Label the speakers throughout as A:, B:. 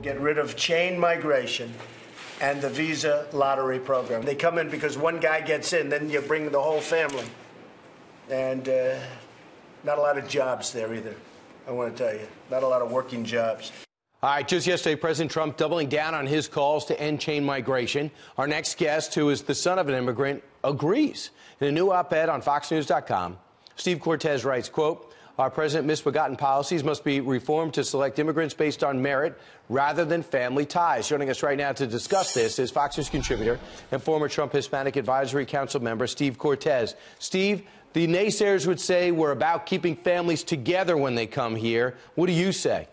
A: get rid of chain migration and the visa lottery program. They come in because one guy gets in, then you bring the whole family. And not a lot of jobs there either, I want to tell you. Not a lot of working jobs.
B: All right, just yesterday, President Trump doubling down on his calls to end chain migration. Our next guest, who is the son of an immigrant, agrees. In a new op-ed on FoxNews.com, Steve Cortes writes, quote, our president's misbegotten policies must be reformed to select immigrants based on merit rather than family ties. Joining us right now to discuss this is Fox News contributor and former Trump Hispanic Advisory Council member Steve Cortes. Steve, the naysayers would say we're about keeping families together when they come here. What do you say?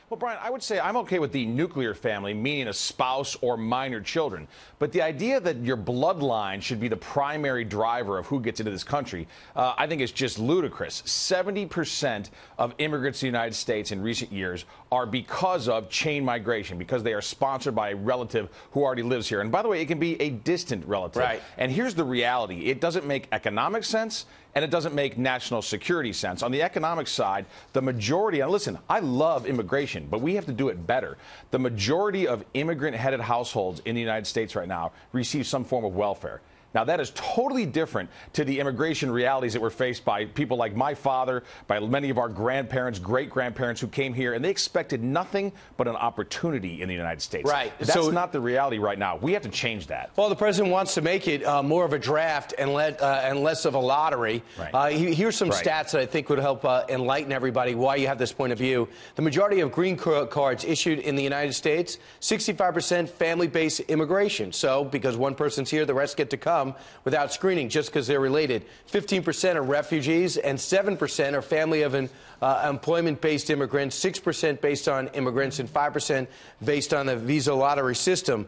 C: Well, Brian, I would say I'm okay with the nuclear family, meaning a spouse or minor children. But the idea that your bloodline should be the primary driver of who gets into this country, I think is just ludicrous. 70% of immigrants to the United States in recent years are because of chain migration, because they are sponsored by a relative who already lives here. And by the way, it can be a distant relative.
B: Right.
C: And here's the reality. It doesn't make economic sense, and it doesn't make national security sense. On the economic side, the majority, and listen, I love immigration, but we have to do it better. The majority of immigrant-headed households in the United States right now receive some form of welfare. Now, that is totally different to the immigration realities that were faced by people like my father, by many of our grandparents, great-grandparents who came here, and they expected nothing but an opportunity in the United States.
B: Right.
C: That's not the reality right now. We have to change that.
B: Well, the president wants to make it more of a draft and less of a lottery.
C: Right.
B: Here's some stats that I think would help enlighten everybody why you have this point of view. The majority of green cards issued in the United States, 65% family-based immigration. So, because one person's here, the rest get to come without screening just because they're related. 15% are refugees and 7% are family of employment-based immigrants, 6% based on immigrants, and 5% based on the visa lottery system.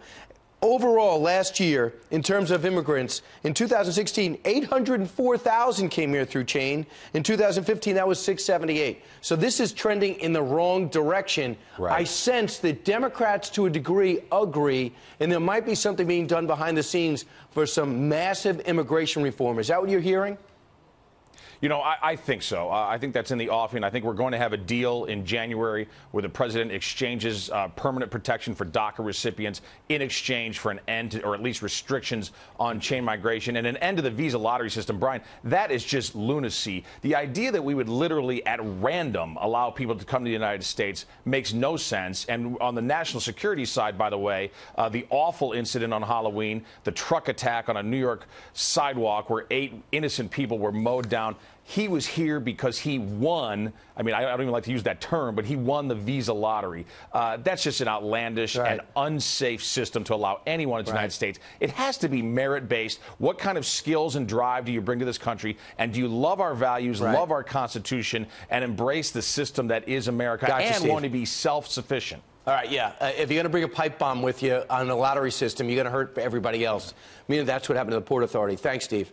B: Overall, last year, in terms of immigrants, in 2016, 804,000 came here through chain. In 2015, that was 678. So this is trending in the wrong direction.
C: Right.
B: I sense that Democrats, to a degree, agree, and there might be something being done behind the scenes for some massive immigration reform. Is that what you're hearing?
C: You know, I think so. I think that's in the offing. I think we're going to have a deal in January where the president exchanges permanent protection for DACA recipients in exchange for an end to, or at least restrictions on chain migration and an end to the visa lottery system. Brian, that is just lunacy. The idea that we would literally at random allow people to come to the United States makes no sense. And on the national security side, by the way, the awful incident on Halloween, the truck attack on a New York sidewalk where 8 innocent people were mowed down. He was here because he won. I mean, I don't even like to use that term, but he won the visa lottery. That's just an outlandish and unsafe system to allow anyone in the United States. It has to be merit-based. What kind of skills and drive do you bring to this country? And do you love our values, love our Constitution, and embrace the system that is America and want to be self-sufficient?
B: All right, yeah. If you're going to bring a pipe bomb with you on the lottery system, you're going to hurt everybody else. I mean, that's what happened to the Port Authority. Thanks, Steve.